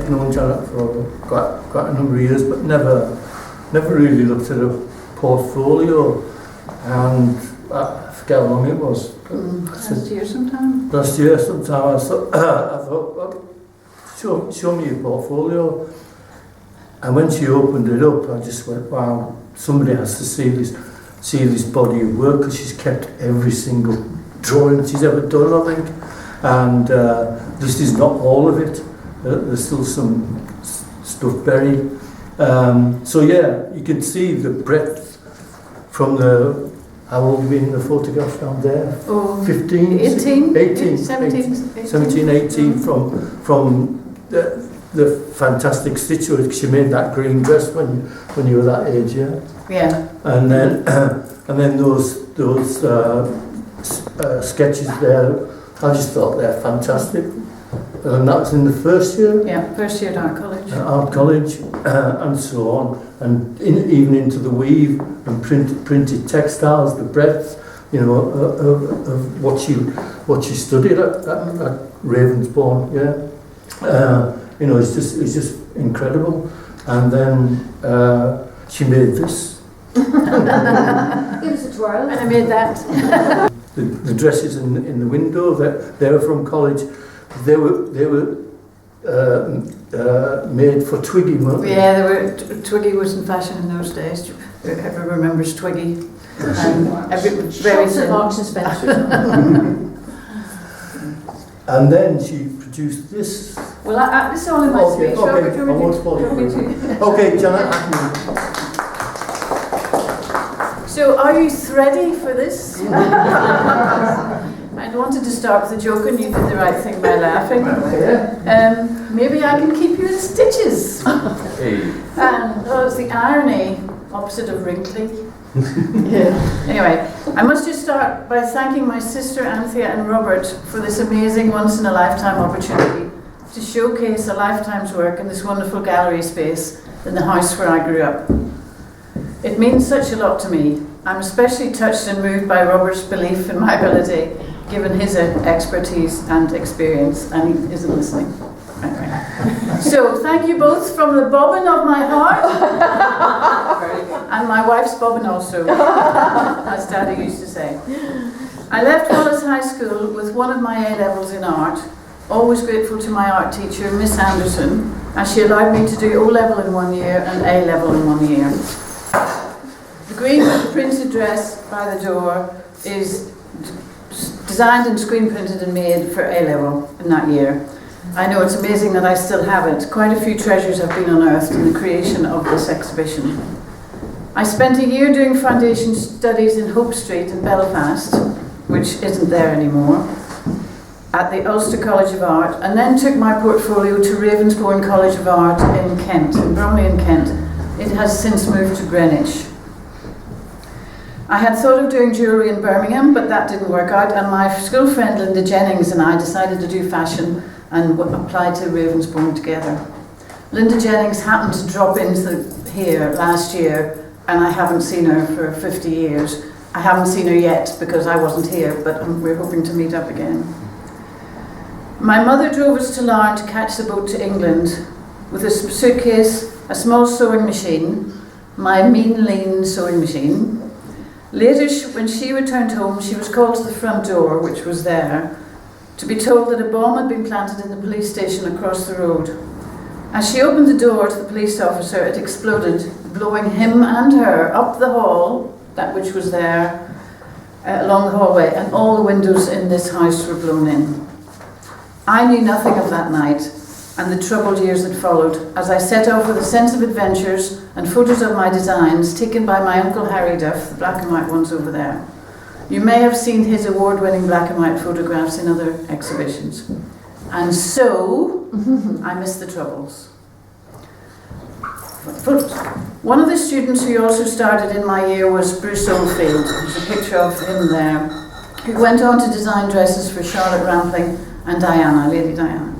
I've known Janet for quite a number of years, but never really looked at a portfolio. And I forget how long it was. Last year sometime. I thought, well, show me your portfolio. And when she opened it up, I just went, wow, somebody has to see this body of work, because she's kept every single drawing she's ever done, I think. And this is not all of it. There's still some stuff buried. So yeah, you can see the breadth from the, how old are we in the photograph down there? Oh, 15? 18? 17, 18 from the fantastic stitchwork. She made that green dress when you were that age, yeah? Yeah. And then those sketches there, I just thought they're fantastic. And that was in the first year? Yeah, first year at Art College. Art College, and so on. And even into the weave and printed textiles, the breadth, you know, of what she studied at Ravensbourne, yeah. You know, it's just incredible. And then she made this. Give us a twirl. And I made that. The dresses in the window, they were from college. They were made for Twiggy, weren't they? Yeah, Twiggy was in fashion in those days. Everyone remembers Twiggy. Very thin. Marks and Spencer. And then she produced this. Well, this is all in my speech. Okay, I won't spoil it. Okay, Janet Hackney. So, are you ready for this? I wanted to start with a joke, and you did the right thing by laughing. Maybe I can keep you in stitches. And it's the irony opposite of wrinkly. Anyway, I must just start by thanking my sister Anthea and Robert for this amazing once-in-a-lifetime opportunity to showcase a lifetime's work in this wonderful gallery space in the house where I grew up. It means such a lot to me. I'm especially touched and moved by Robert's belief in my ability, given his expertise and experience, and he isn't listening. Anyway. So, thank you both from the bobbin of my heart, and my wife's bobbin also, as Daddy used to say. I left Wallace High School with one of my A-levels in art, always grateful to my art teacher, Miss Anderson, as she allowed me to do O-level in 1 year and A-level in 1 year. The green printed dress by the door is designed and screen printed and made for A-level in that year. I know it's amazing that I still have it. Quite a few treasures have been unearthed in the creation of this exhibition. I spent a year doing foundation studies in Hope Street in Belfast, which isn't there anymore, at the Ulster College of Art, and then took my portfolio to Ravensbourne College of Art in Kent, in Bromley in Kent. It has since moved to Greenwich. I had thought of doing jewellery in Birmingham, but that didn't work out, and my school friend Linda Jennings and I decided to do fashion and applied to Ravensbourne together. Linda Jennings happened to drop into here last year, and I haven't seen her for 50 years. I haven't seen her yet because I wasn't here, but we're hoping to meet up again. My mother drove us to Larne to catch the boat to England with a suitcase, a small sewing machine, my mean lean sewing machine. Later, when she returned home, she was called to the front door, which was there, to be told that a bomb had been planted in the police station across the road. As she opened the door to the police officer, it exploded, blowing him and her up the hall, that which was there, along the hallway, and all the windows in this house were blown in. I knew nothing of that night and the troubled years that followed, as I set off with a sense of adventures and photos of my designs taken by my Uncle Harry Duff, the black and white ones over there. You may have seen his award-winning black and white photographs in other exhibitions. And so, I missed the troubles. One of the students who also started in my year was Bruce Oldfield. There's a picture of him there, who went on to design dresses for Charlotte Rampling and Diana, Lady Diana.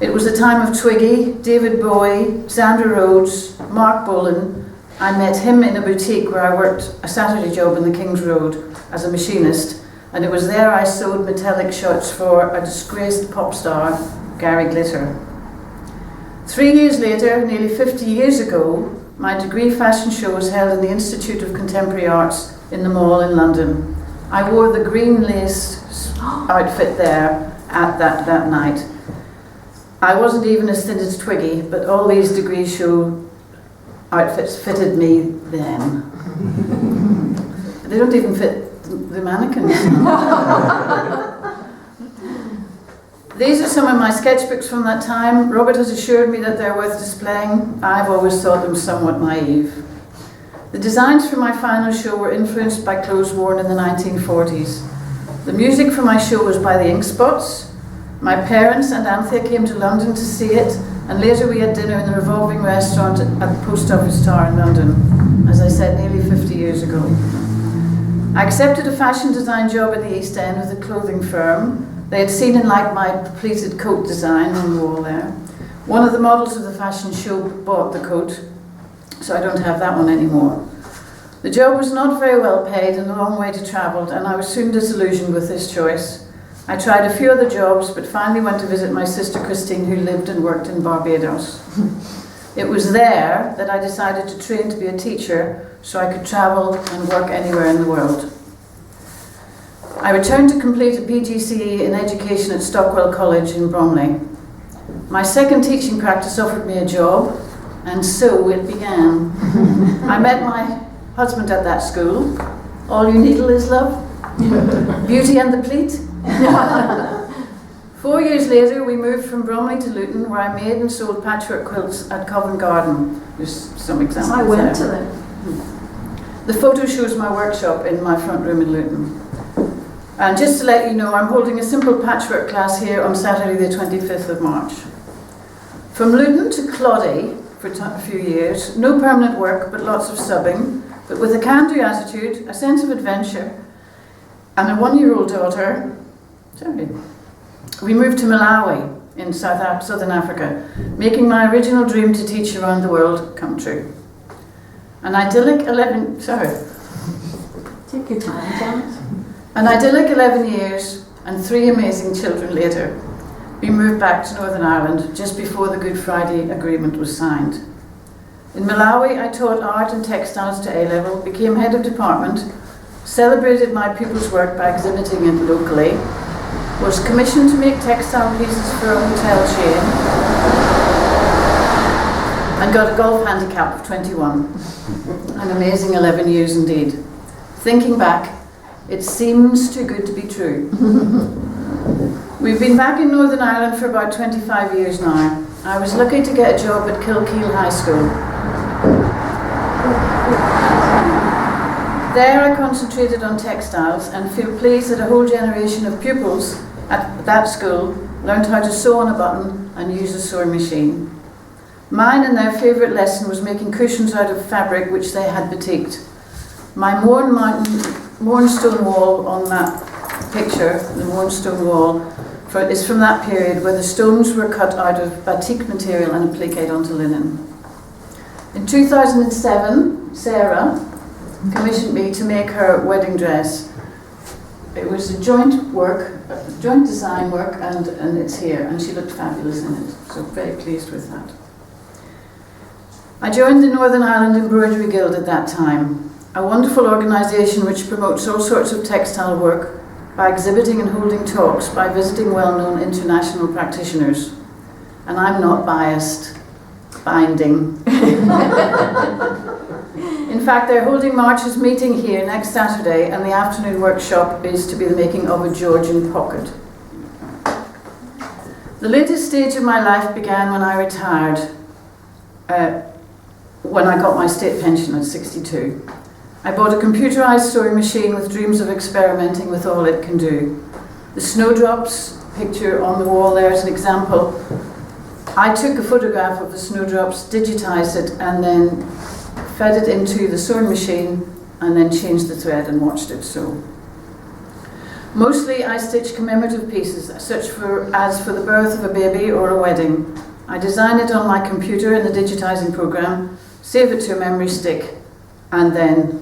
It was the time of Twiggy, David Bowie, Sandra Rhodes, Mark Bolan. I met him in a boutique where I worked a Saturday job in the King's Road as a machinist, and it was there I sewed metallic shirts for a disgraced pop star, Gary Glitter. 3 years later, nearly 50 years ago, my degree fashion show was held in the Institute of Contemporary Arts in the Mall in London. I wore the green lace outfit there at that night. I wasn't even as thin as Twiggy, but all these degree show outfits fitted me then. They don't even fit the mannequins. These are some of my sketchbooks from that time. Robert has assured me that they're worth displaying. I've always thought them somewhat naive. The designs for my final show were influenced by clothes worn in the 1940s. The music for my show was by the Ink Spots. My parents and Anthea came to London to see it, and later we had dinner in the revolving restaurant at the Post Office Tower in London, as I said, nearly 50 years ago. I accepted a fashion design job in the East End with a clothing firm. They had seen and liked my pleated coat design on the wall there. One of the models of the fashion show bought the coat, so I don't have that one anymore. The job was not very well paid and a long way to travel, and I was soon disillusioned with this choice. I tried a few other jobs, but finally went to visit my sister Christine, who lived and worked in Barbados. It was there that I decided to train to be a teacher so I could travel and work anywhere in the world. I returned to complete a PGCE in education at Stockwell College in Bromley. My second teaching practice offered me a job, and so it began. I met my husband at that school. All you needle is love. Beauty and the pleat. 4 years later, we moved from Bromley to Luton, where I made and sold patchwork quilts at Covent Garden. There's some examples. I went to them. The photo shows my workshop in my front room in Luton. And just to let you know, I'm holding a simple patchwork class here on Saturday the 25th of March. From Luton to Cloddy for a few years, no permanent work but lots of subbing, but with a can-do attitude, a sense of adventure, and a 1-year-old daughter. We moved to Malawi in southern Africa, making my original dream to teach around the world come true. An idyllic 11 years and 3 amazing children later, we moved back to Northern Ireland just before the Good Friday Agreement was signed. In Malawi, I taught art and textiles to A-level, became head of department, celebrated my pupils' work by exhibiting it locally, was commissioned to make textile pieces for a hotel chain, and got a golf handicap of 21. An amazing 11 years indeed. Thinking back, it seems too good to be true. We've been back in Northern Ireland for about 25 years now. I was lucky to get a job at Kilkeel High School. There I concentrated on textiles and feel pleased that a whole generation of pupils at that school learned how to sew on a button and use a sewing machine. Mine and their favourite lesson was making cushions out of fabric which they had baticked. My Mournstone wall on that picture, the Mournstone wall, is from that period where the stones were cut out of batik material and appliqued onto linen. In 2007, Sarah commissioned me to make her wedding dress. It was a joint design work, and it's here, and she looked fabulous in it, so very pleased with that. I joined the Northern Ireland Embroidery Guild at that time, a wonderful organisation which promotes all sorts of textile work by exhibiting and holding talks by visiting well-known international practitioners. And I'm not biased. Binding. In fact, they're holding March's meeting here next Saturday, and the afternoon workshop is to be the making of a Georgian pocket. The latest stage of my life began when I retired, when I got my state pension at 62. I bought a computerized sewing machine with dreams of experimenting with all it can do. The snowdrops picture on the wall there is an example. I took a photograph of the snowdrops, digitized it, and then fed it into the sewing machine, and then changed the thread and watched it sew. Mostly I stitch commemorative pieces, such as for the birth of a baby or a wedding. I design it on my computer in the digitizing program, save it to a memory stick, and then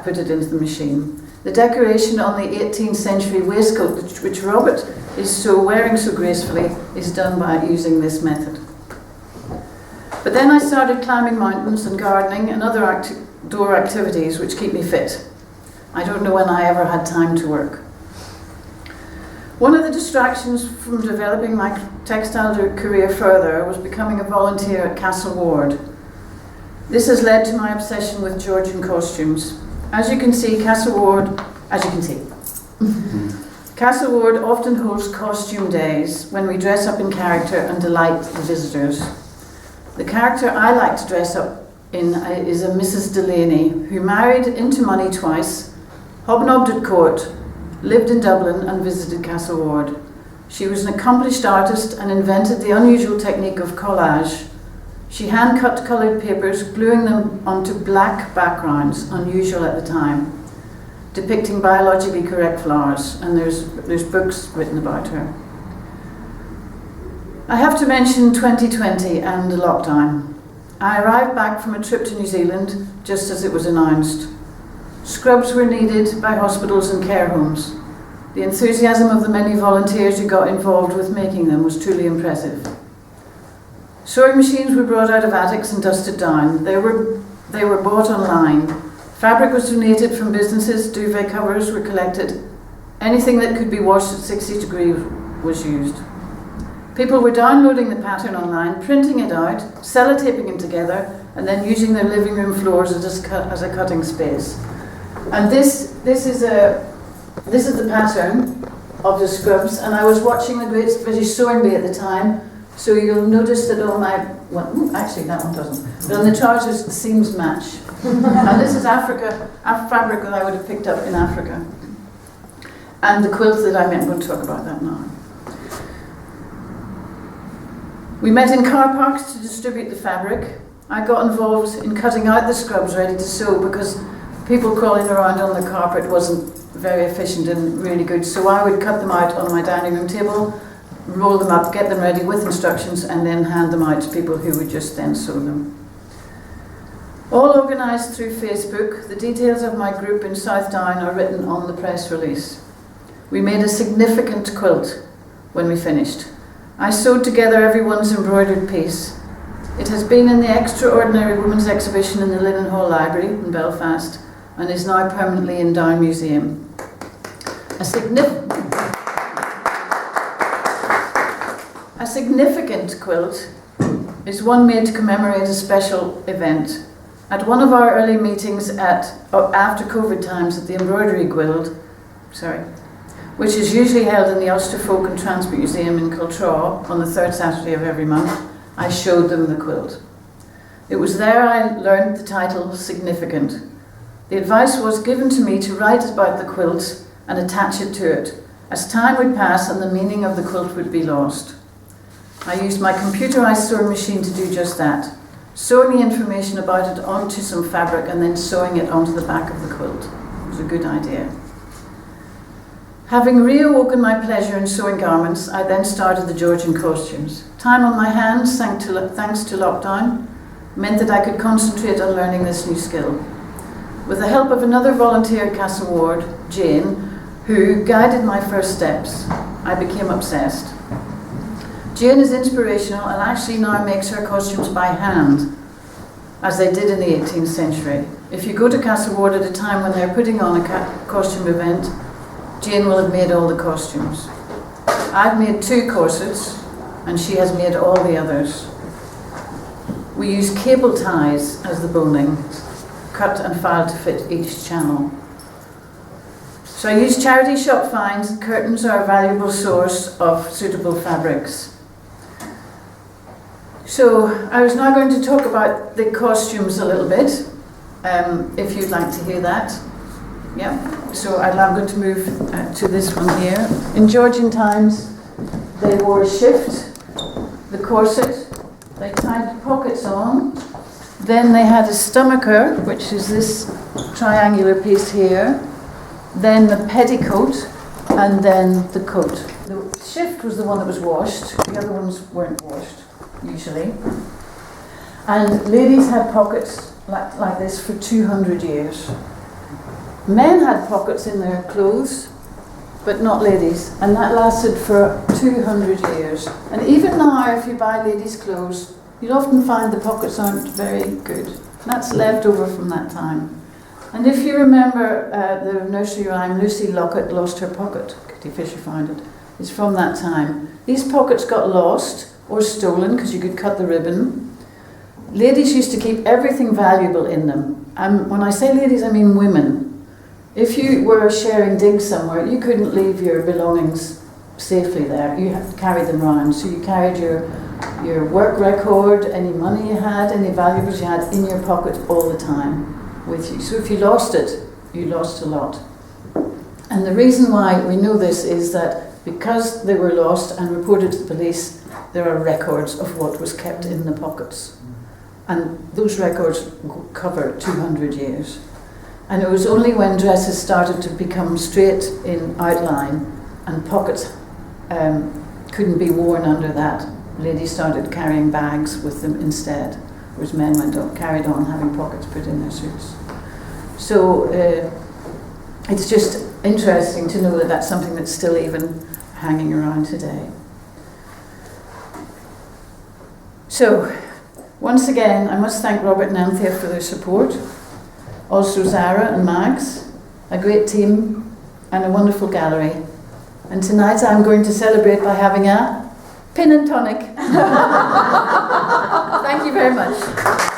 put it into the machine. The decoration on the 18th century waistcoat, which Robert is wearing so gracefully, is done by using this method. But then I started climbing mountains and gardening and other outdoor activities which keep me fit. I don't know when I ever had time to work. One of the distractions from developing my textile career further was becoming a volunteer at Castle Ward. This has led to my obsession with Georgian costumes. As you can see, Castle Ward often holds costume days when we dress up in character and delight the visitors. The character I like to dress up in is a Mrs. Delaney, who married into money twice, hobnobbed at court, lived in Dublin and visited Castle Ward. She was an accomplished artist and invented the unusual technique of collage. She hand-cut coloured papers, gluing them onto black backgrounds, unusual at the time, depicting biologically correct flowers, and there's books written about her. I have to mention 2020 and the lockdown. I arrived back from a trip to New Zealand just as it was announced. Scrubs were needed by hospitals and care homes. The enthusiasm of the many volunteers who got involved with making them was truly impressive. Sewing machines were brought out of attics and dusted down. They were bought online. Fabric was donated from businesses, duvet covers were collected. Anything that could be washed at 60 degrees was used. People were downloading the pattern online, printing it out, sellotaping it together, and then using their living room floors as a cutting space. And this is the pattern of the scrubs, and I was watching the Great British Sewing Bee at the time, so you'll notice that all my, actually that one doesn't, but on the trousers the seams match. And this is fabric that I would have picked up in Africa. And the quilt that I'm going to talk about that now. We met in car parks to distribute the fabric. I got involved in cutting out the scrubs ready to sew because people crawling around on the carpet wasn't very efficient and really good, so I would cut them out on my dining room table, roll them up, get them ready with instructions, and then hand them out to people who would just then sew them. All organised through Facebook, the details of my group in South Down are written on the press release. We made a significant quilt when we finished. I sewed together everyone's embroidered piece. It has been in the Extraordinary Women's Exhibition in the Linen Hall Library in Belfast and is now permanently in Down Museum. A significant quilt is one made to commemorate a special event. At one of our early meetings after COVID times at the Embroidery Guild, which is usually held in the Ulster Folk and Transport Museum in Cultraw on the third Saturday of every month, I showed them the quilt. It was there I learned the title Significant. The advice was given to me to write about the quilt and attach it to it, as time would pass and the meaning of the quilt would be lost. I used my computerized sewing machine to do just that, sewing the information about it onto some fabric and then sewing it onto the back of the quilt. It was a good idea. Having reawoken my pleasure in sewing garments, I then started the Georgian costumes. Time on my hands, thanks to lockdown, meant that I could concentrate on learning this new skill. With the help of another volunteer at Castle Ward, Jane, who guided my first steps, I became obsessed. Jane is inspirational and actually now makes her costumes by hand, as they did in the 18th century. If you go to Castle Ward at a time when they're putting on a costume event, Jane will have made all the costumes. I've made 2 corsets, and she has made all the others. We use cable ties as the boning, cut and filed to fit each channel. So I use charity shop finds, and curtains are a valuable source of suitable fabrics. So I was now going to talk about the costumes a little bit, if you'd like to hear that. Yeah, so I'm going to move to this one here. In Georgian times, they wore a shift, the corset, they tied pockets on, then they had a stomacher, which is this triangular piece here, then the petticoat, and then the coat. The shift was the one that was washed, the other ones weren't washed, usually. And ladies had pockets like this for 200 years. Men had pockets in their clothes, but not ladies, and that lasted for 200 years. And even now, if you buy ladies' clothes, you'll often find the pockets aren't very good. That's left over from that time. And if you remember the nursery rhyme, Lucy Lockett lost her pocket, Kitty Fisher found it, it's from that time. These pockets got lost or stolen because you could cut the ribbon. Ladies used to keep everything valuable in them. And when I say ladies, I mean women. If you were sharing digs somewhere, you couldn't leave your belongings safely there. You had to carry them around. So you carried your work record, any money you had, any valuables you had in your pocket all the time with you. So if you lost it, you lost a lot. And the reason why we know this is that because they were lost and reported to the police, there are records of what was kept in the pockets. And those records cover 200 years. And it was only when dresses started to become straight in outline and pockets couldn't be worn under that, ladies started carrying bags with them instead, whereas men carried on having pockets put in their suits. So it's just interesting to know that that's something that's still even hanging around today. So, once again, I must thank Robert and Anthea for their support. Also Zara and Mags, a great team and a wonderful gallery. And tonight I'm going to celebrate by having a pin and tonic. Thank you very much.